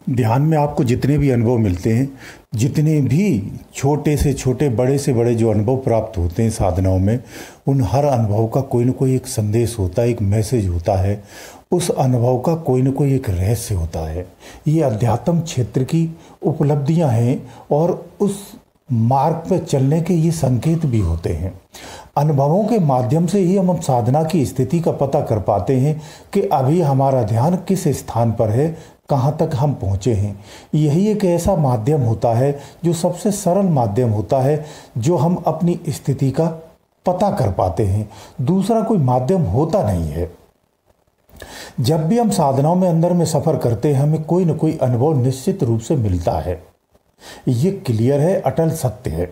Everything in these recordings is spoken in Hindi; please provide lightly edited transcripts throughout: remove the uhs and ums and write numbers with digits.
ध्यान में आपको जितने भी अनुभव मिलते हैं, जितने भी छोटे से छोटे, बड़े से बड़े जो अनुभव प्राप्त होते हैं साधनाओं में, उन हर अनुभव का कोई ना कोई एक संदेश होता है, एक मैसेज होता है। उस अनुभव का कोई ना कोई एक रहस्य होता है। ये अध्यात्म क्षेत्र की उपलब्धियां हैं और उस मार्ग पर चलने के ये संकेत भी होते हैं। अनुभवों के माध्यम से ही हम साधना की स्थिति का पता कर पाते हैं कि अभी हमारा ध्यान किस स्थान पर है, कहाँ तक हम पहुँचे हैं। यही एक ऐसा माध्यम होता है जो सबसे सरल माध्यम होता है, जो हम अपनी स्थिति का पता कर पाते हैं। दूसरा कोई माध्यम होता नहीं है। जब भी हम साधनाओं में अंदर में सफ़र करते हैं, हमें कोई न कोई अनुभव निश्चित रूप से मिलता है। ये क्लियर है, अटल सत्य है।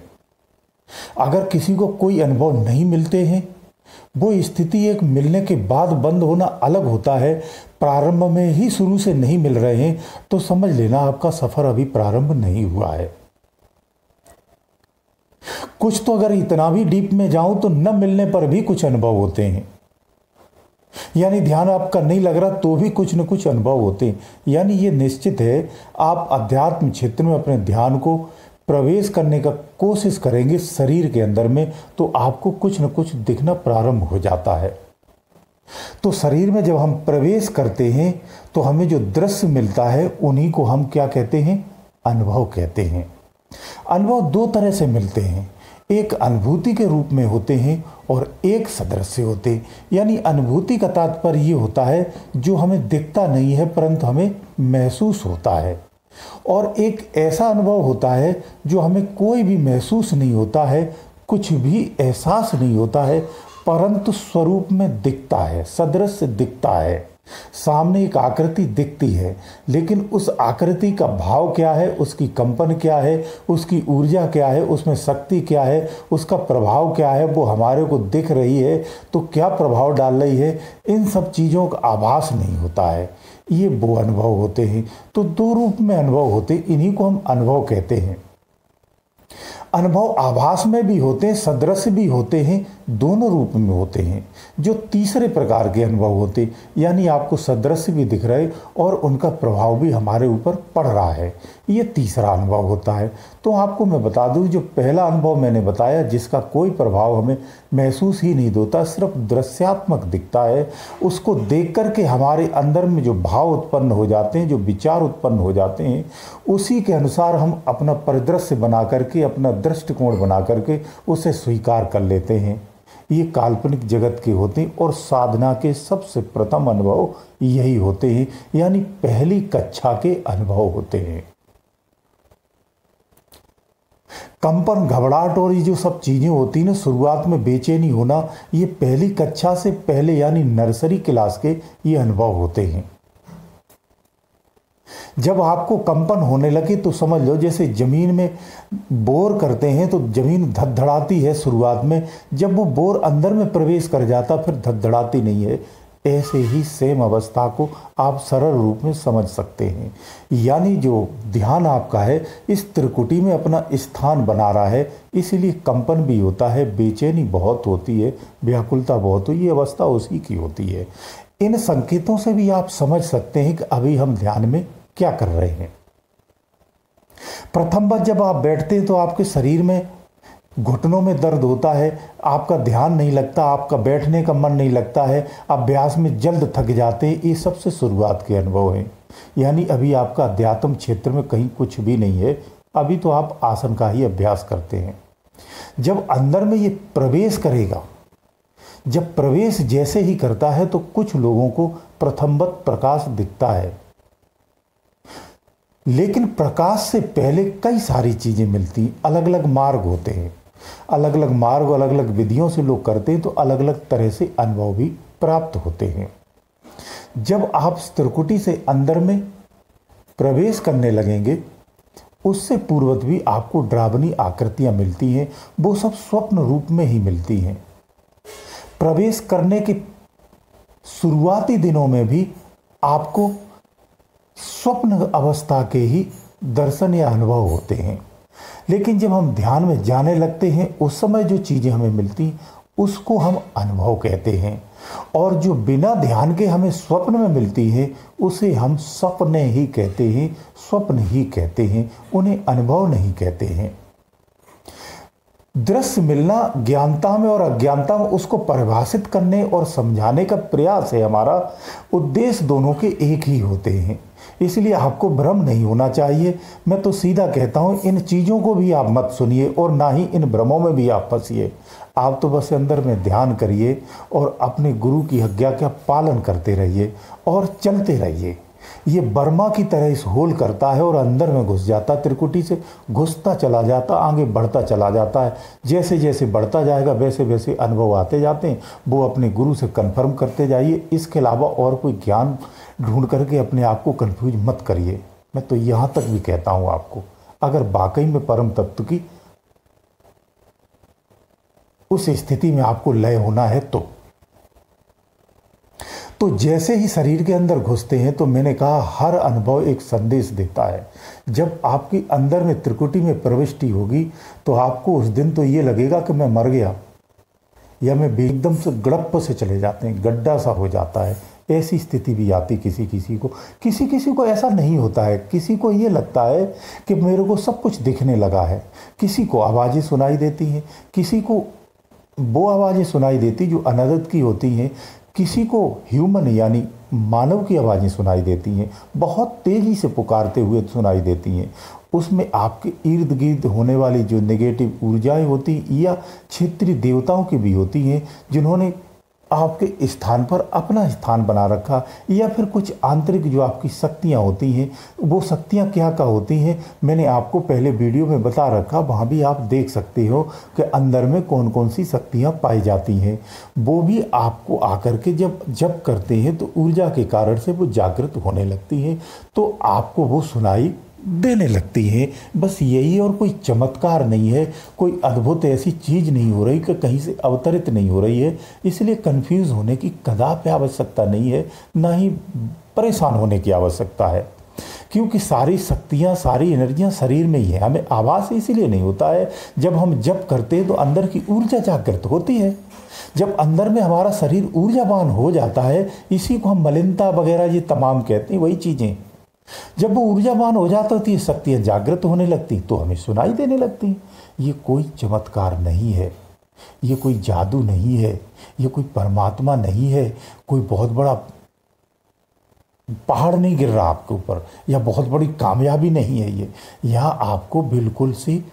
अगर किसी को कोई अनुभव नहीं मिलते हैं, वो स्थिति एक मिलने के बाद बंद होना अलग होता है। प्रारंभ में ही शुरू से नहीं मिल रहे हैं तो समझ लेना आपका सफर अभी प्रारंभ नहीं हुआ है। कुछ तो अगर इतना भी डीप में जाऊं तो न मिलने पर भी कुछ अनुभव होते हैं। यानी ध्यान आपका नहीं लग रहा तो भी कुछ न कुछ अनुभव होते हैं। यानी ये निश्चित है, आप अध्यात्म क्षेत्र में अपने ध्यान को प्रवेश करने का कोशिश करेंगे शरीर के अंदर में, तो आपको कुछ न कुछ दिखना प्रारंभ हो जाता है। तो शरीर में जब हम प्रवेश करते हैं तो हमें जो दृश्य मिलता है उन्हीं को हम क्या कहते हैं? अनुभव कहते हैं। अनुभव दो तरह से मिलते हैं, एक अनुभूति के रूप में होते हैं और एक सदृश्य होते हैं। यानी अनुभूति का तात्पर्य ये होता है जो हमें दिखता नहीं है परंतु हमें महसूस होता है, और एक ऐसा अनुभव होता है जो हमें कोई भी महसूस नहीं होता है, कुछ भी एहसास नहीं होता है, परंतु स्वरूप में दिखता है, सदृश्य दिखता है। सामने एक आकृति दिखती है, लेकिन उस आकृति का भाव क्या है, उसकी कंपन क्या है, उसकी ऊर्जा क्या है, उसमें शक्ति क्या है, उसका प्रभाव क्या है, वो हमारे को दिख रही है तो क्या प्रभाव डाल रही है, इन सब चीज़ों का आभास नहीं होता है। ये वो अनुभव होते हैं। तो दो रूप में अनुभव होते हैं, इन्हीं को हम अनुभव कहते हैं। अनुभव आभास में भी होते हैं, सदृश्य भी होते हैं, दोनों रूप में होते हैं। जो तीसरे प्रकार के अनुभव होते, यानी आपको सदृश्य भी दिख रहे और उनका प्रभाव भी हमारे ऊपर पड़ रहा है, ये तीसरा अनुभव होता है। तो आपको मैं बता दूं, जो पहला अनुभव मैंने बताया जिसका कोई प्रभाव हमें महसूस ही नहीं होता, सिर्फ दृश्यात्मक दिखता है, उसको देख कर के हमारे अंदर में जो भाव उत्पन्न हो जाते हैं, जो विचार उत्पन्न हो जाते हैं, उसी के अनुसार हम अपना परिदृश्य बना करके, अपना दृष्टिकोण बना करके उसे स्वीकार कर लेते हैं। ये काल्पनिक जगत के होते हैं और साधना के सबसे प्रथम अनुभव यही होते हैं, यानी पहली कक्षा के अनुभव होते हैं। कंपन, घबराहट और ये जो सब चीज़ें होती हैं ना, शुरुआत में बेचैनी होना, ये पहली कक्षा से पहले यानी नर्सरी क्लास के ये अनुभव होते हैं। जब आपको कंपन होने लगे तो समझ लो जैसे ज़मीन में बोर करते हैं तो ज़मीन धड़धड़ाती है शुरुआत में, जब वो बोर अंदर में प्रवेश कर जाता फिर धड़धड़ाती नहीं है। ऐसे ही सेम अवस्था को आप सरल रूप में समझ सकते हैं। यानी जो ध्यान आपका है इस त्रिकुटी में अपना स्थान बना रहा है, इसीलिए कंपन भी होता है, बेचैनी बहुत होती है, व्याकुलता बहुत हुई, ये अवस्था उसी की होती है। इन संकेतों से भी आप समझ सकते हैं कि अभी हम ध्यान में क्या कर रहे हैं। प्रथम बार जब आप बैठते हैं तो आपके शरीर में घुटनों में दर्द होता है, आपका ध्यान नहीं लगता, आपका बैठने का मन नहीं लगता है, अभ्यास में जल्द थक जाते हैं। ये सबसे शुरुआत के अनुभव हैं। यानी अभी आपका अध्यात्म क्षेत्र में कहीं कुछ भी नहीं है, अभी तो आप आसन का ही अभ्यास करते हैं। जब अंदर में ये प्रवेश करेगा, जब प्रवेश जैसे ही करता है तो कुछ लोगों को प्रथमवत प्रकाश दिखता है, लेकिन प्रकाश से पहले कई सारी चीज़ें मिलती हैं। अलग अलग मार्ग होते हैं, अलग अलग मार्ग, अलग अलग विधियों से लोग करते हैं तो अलग अलग तरह से अनुभव भी प्राप्त होते हैं। जब आप त्रिकुटी से अंदर में प्रवेश करने लगेंगे, उससे पूर्वत भी आपको डरावनी आकृतियां मिलती हैं, वो सब स्वप्न रूप में ही मिलती हैं। प्रवेश करने के शुरुआती दिनों में भी आपको स्वप्न अवस्था के ही दर्शन या अनुभव होते हैं, लेकिन जब हम ध्यान में जाने लगते हैं उस समय जो चीज़ें हमें मिलती उसको हम अनुभव कहते हैं। और जो बिना ध्यान के हमें स्वप्न में मिलती है उसे हम सपने ही कहते हैं, स्वप्न ही कहते हैं, उन्हें अनुभव नहीं कहते हैं। दृश्य मिलना ज्ञानता में और अज्ञानता में उसको परिभाषित करने और समझाने का प्रयास है हमारा। उद्देश्य दोनों के एक ही होते हैं, इसलिए आपको भ्रम नहीं होना चाहिए। मैं तो सीधा कहता हूँ इन चीज़ों को भी आप मत सुनिए और ना ही इन भ्रमों में भी आप फंसिए। आप तो बस अंदर में ध्यान करिए और अपने गुरु की आज्ञा का पालन करते रहिए और चलते रहिए। ये बर्मा की तरह इस होल करता है और अंदर में घुस जाता, त्रिकुटी से घुसता चला जाता, आगे बढ़ता चला जाता है। जैसे जैसे बढ़ता जाएगा वैसे वैसे अनुभव आते जाते हैं। वो अपने गुरु से कन्फर्म करते जाइए। इसके अलावा और कोई ज्ञान ढूंढ करके अपने आप को कन्फ्यूज मत करिए। मैं तो यहाँ तक भी कहता हूँ आपको, अगर वाकई में परम तत्व की उस स्थिति में आपको लय होना है तो जैसे ही शरीर के अंदर घुसते हैं तो मैंने कहा हर अनुभव एक संदेश देता है। जब आपकी अंदर में त्रिकुटी में प्रविष्टि होगी तो आपको उस दिन तो ये लगेगा कि मैं मर गया, या मैं एकदम से गड़प से चले जाते हैं, गड्ढा सा हो जाता है। ऐसी स्थिति भी आती किसी किसी को ऐसा नहीं होता है। किसी को ये लगता है कि मेरे को सब कुछ दिखने लगा है। किसी को आवाज़ें सुनाई देती हैं, किसी को वो आवाज़ें सुनाई देती जो अनादत की होती हैं, किसी को ह्यूमन यानी मानव की आवाज़ें सुनाई देती हैं, बहुत तेज़ी से पुकारते हुए सुनाई देती हैं। उसमें आपके इर्द गिर्द होने वाली जो नेगेटिव ऊर्जाएं होती या क्षेत्रीय देवताओं की भी होती हैं जिन्होंने आपके स्थान पर अपना स्थान बना रखा, या फिर कुछ आंतरिक जो आपकी शक्तियाँ होती हैं। वो शक्तियाँ क्या होती हैं मैंने आपको पहले वीडियो में बता रखा, वहाँ भी आप देख सकते हो कि अंदर में कौन कौन सी शक्तियाँ पाई जाती हैं। वो भी आपको आकर के जब करते हैं तो ऊर्जा के कारण से वो जागृत होने लगती हैं, तो आपको वो सुनाई देने लगती है। बस यही, और कोई चमत्कार नहीं है, कोई अद्भुत ऐसी चीज़ नहीं हो रही कि कहीं से अवतरित नहीं हो रही है। इसलिए कंफ्यूज होने की कदापि आवश्यकता नहीं है, ना ही परेशान होने की आवश्यकता है, क्योंकि सारी शक्तियाँ सारी एनर्जियाँ शरीर में ही है। हमें आभास इसीलिए नहीं होता है। जब हम जप करते हैं तो अंदर की ऊर्जा जागृत होती है। जब अंदर में हमारा शरीर ऊर्जावान हो जाता है, इसी को हम मलिनता वगैरह ये तमाम कहते हैं, वही चीज़ें। जब वो ऊर्जावान हो जाता है तो ये शक्तियाँ जागृत होने लगती तो हमें सुनाई देने लगती। ये कोई चमत्कार नहीं है, ये कोई जादू नहीं है, ये कोई परमात्मा नहीं है, कोई बहुत बड़ा पहाड़ नहीं गिर रहा आपके ऊपर, या बहुत बड़ी कामयाबी नहीं है। ये यहाँ आपको बिल्कुल सी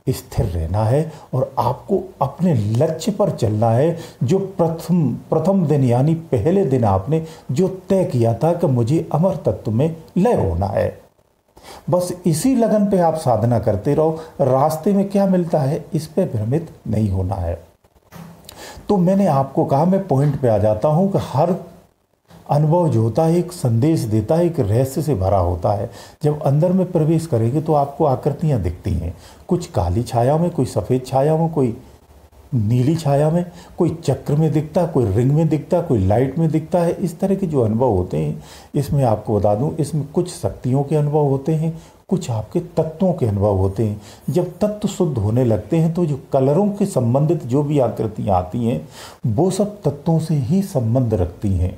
स्थिर रहना है और आपको अपने लक्ष्य पर चलना है। जो प्रथम दिन यानी पहले दिन आपने जो तय किया था कि मुझे अमर तत्व में लय होना है, बस इसी लगन पे आप साधना करते रहो। रास्ते में क्या मिलता है इस पे भ्रमित नहीं होना है। तो मैंने आपको कहा, मैं पॉइंट पे आ जाता हूँ कि हर अनुभव जो होता है एक संदेश देता है, एक रहस्य से भरा होता है। जब अंदर में प्रवेश करेंगे तो आपको आकृतियाँ दिखती हैं, कुछ काली छाया में, कोई सफ़ेद छाया में, कोई नीली छाया में, कोई चक्र में दिखता, कोई रिंग में दिखता, कोई लाइट में दिखता है। इस तरह के जो अनुभव होते हैं, इसमें आपको बता दूं, इसमें कुछ शक्तियों के अनुभव होते हैं, कुछ आपके तत्वों के अनुभव होते हैं। जब तत्व शुद्ध होने लगते हैं तो जो कलरों के संबंधित जो भी आकृतियाँ आती हैं वो सब तत्वों से ही संबंध रखती हैं।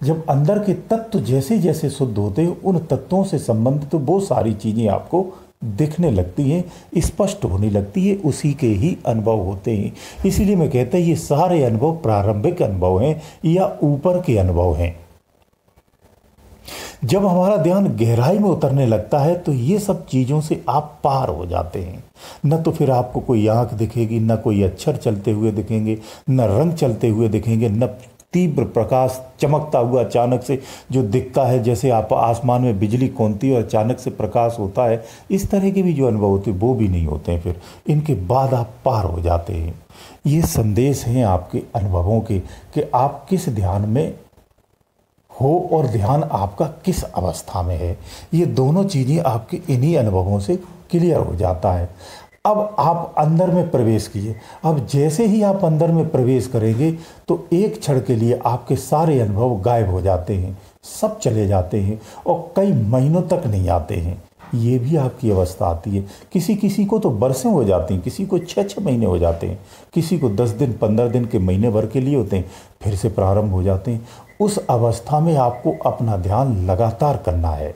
जब अंदर के तत्व जैसे जैसे शुद्ध होते हैं उन तत्वों से संबंधित तो वो सारी चीज़ें आपको दिखने लगती हैं, स्पष्ट होने लगती है, उसी के ही अनुभव होते हैं। इसीलिए मैं कहता हूँ ये सारे अनुभव प्रारंभिक अनुभव हैं या ऊपर के अनुभव हैं। जब हमारा ध्यान गहराई में उतरने लगता है तो ये सब चीज़ों से आप पार हो जाते हैं। न तो फिर आपको कोई आँख दिखेगी, न कोई अक्षर चलते हुए दिखेंगे, न रंग चलते हुए दिखेंगे, न तीव्र प्रकाश चमकता हुआ अचानक से जो दिखता है, जैसे आप आसमान में बिजली कौनती है और अचानक से प्रकाश होता है, इस तरह के भी जो अनुभव होते हैं वो भी नहीं होते हैं। फिर इनके बाद आप पार हो जाते हैं। ये संदेश हैं आपके अनुभवों के कि आप किस ध्यान में हो और ध्यान आपका किस अवस्था में है। ये दोनों चीज़ें आपके इन्हीं अनुभवों से क्लियर हो जाता है। अब आप अंदर में प्रवेश कीजिए। अब जैसे ही आप अंदर में प्रवेश करेंगे तो एक क्षण के लिए आपके सारे अनुभव गायब हो जाते हैं, सब चले जाते हैं और कई महीनों तक नहीं आते हैं। ये भी आपकी अवस्था आती है। किसी किसी को तो बरसें हो जाती हैं, किसी को 6-6 महीने हो जाते हैं, किसी को 10 दिन 15 दिन के महीने भर के लिए होते हैं, फिर से प्रारंभ हो जाते हैं। उस अवस्था में आपको अपना ध्यान लगातार करना है।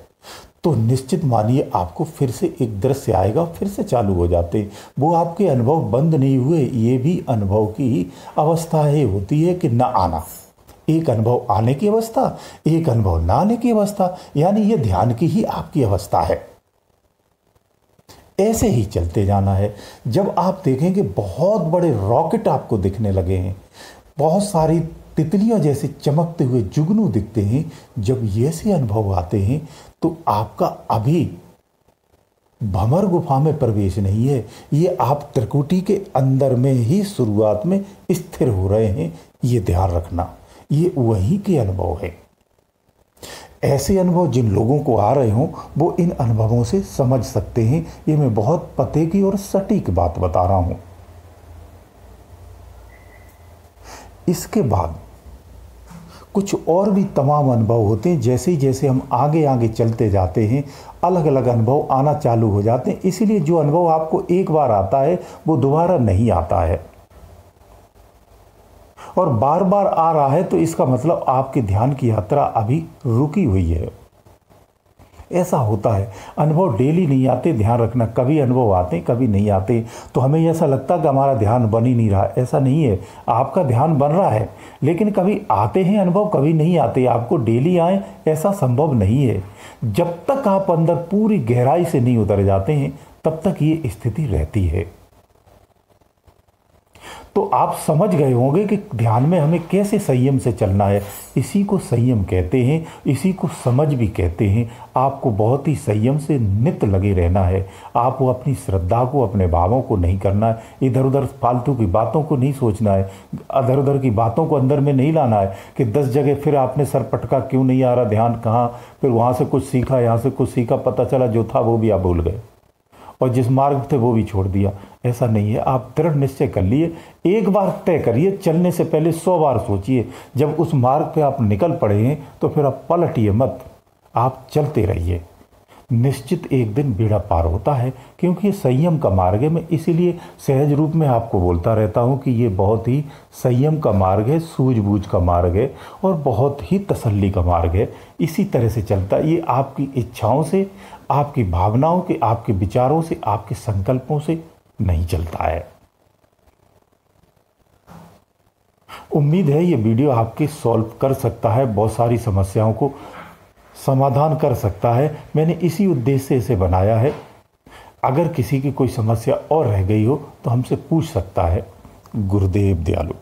तो निश्चित मानिए आपको फिर से एक दृश्य आएगा, फिर से चालू हो जाते हैं। वो आपके अनुभव बंद नहीं हुए, ये भी अनुभव की अवस्था है होती है कि न आना। एक अनुभव आने की अवस्था, एक अनुभव न आने की अवस्था, यानी ये ध्यान की ही आपकी अवस्था है। ऐसे ही चलते जाना है। जब आप देखेंगे बहुत बड़े रॉकेट आपको दिखने लगे हैं, बहुत सारी तितलियों जैसे चमकते हुए जुगनू दिखते हैं, जब ये से अनुभव आते हैं तो आपका अभी भंवर गुफा में प्रवेश नहीं है, ये आप त्रिकुटी के अंदर में ही शुरुआत में स्थिर हो रहे हैं। ये ध्यान रखना, ये वही के अनुभव है। ऐसे अनुभव जिन लोगों को आ रहे हों वो इन अनुभवों से समझ सकते हैं। ये मैं बहुत पते की और सटीक बात बता रहा हूं। इसके बाद कुछ और भी तमाम अनुभव होते हैं। जैसे जैसे हम आगे आगे चलते जाते हैं अलग अलग अनुभव आना चालू हो जाते हैं। इसीलिए जो अनुभव आपको एक बार आता है वो दोबारा नहीं आता है, और बार बार आ रहा है तो इसका मतलब आपके ध्यान की यात्रा अभी रुकी हुई है। ऐसा होता है, अनुभव डेली नहीं आते। ध्यान रखना, कभी अनुभव आते कभी नहीं आते, तो हमें ऐसा लगता कि हमारा ध्यान बन ही नहीं रहा। ऐसा नहीं है, आपका ध्यान बन रहा है, लेकिन कभी आते हैं अनुभव, कभी नहीं आते। आपको डेली आए ऐसा संभव नहीं है। जब तक आप अंदर पूरी गहराई से नहीं उतर जाते हैं तब तक ये स्थिति रहती है। तो आप समझ गए होंगे कि ध्यान में हमें कैसे संयम से चलना है। इसी को संयम कहते हैं, इसी को समझ भी कहते हैं। आपको बहुत ही संयम से नित्य लगे रहना है। आपको अपनी श्रद्धा को, अपने भावों को नहीं करना है। इधर उधर फालतू की बातों को नहीं सोचना है, इधर उधर की बातों को अंदर में नहीं लाना है कि 10 जगह फिर आपने सर पटका, क्यों नहीं आ रहा ध्यान, कहाँ, फिर वहाँ से कुछ सीखा, यहाँ से कुछ सीखा, पता चला जो था वो भी आप भूल गए और जिस मार्ग थे वो भी छोड़ दिया। ऐसा नहीं है। आप दृढ़ निश्चय कर लिए, एक बार तय करिए, चलने से पहले 100 बार सोचिए। जब उस मार्ग पे आप निकल पड़े हैं तो फिर आप पलटिए मत, आप चलते रहिए। निश्चित एक दिन बेड़ा पार होता है, क्योंकि ये संयम का मार्ग है। मैं इसीलिए सहज रूप में आपको बोलता रहता हूँ कि ये बहुत ही संयम का मार्ग है, सूझबूझ का मार्ग है और बहुत ही तसल्ली का मार्ग है। इसी तरह से चलता है। ये आपकी इच्छाओं से, आपकी भावनाओं के, आपके विचारों से, आपके संकल्पों से नहीं चलता है। उम्मीद है ये वीडियो आपके सॉल्व कर सकता है, बहुत सारी समस्याओं को समाधान कर सकता है। मैंने इसी उद्देश्य से इसे बनाया है। अगर किसी की कोई समस्या और रह गई हो तो हमसे पूछ सकता है। गुरुदेव दयालु।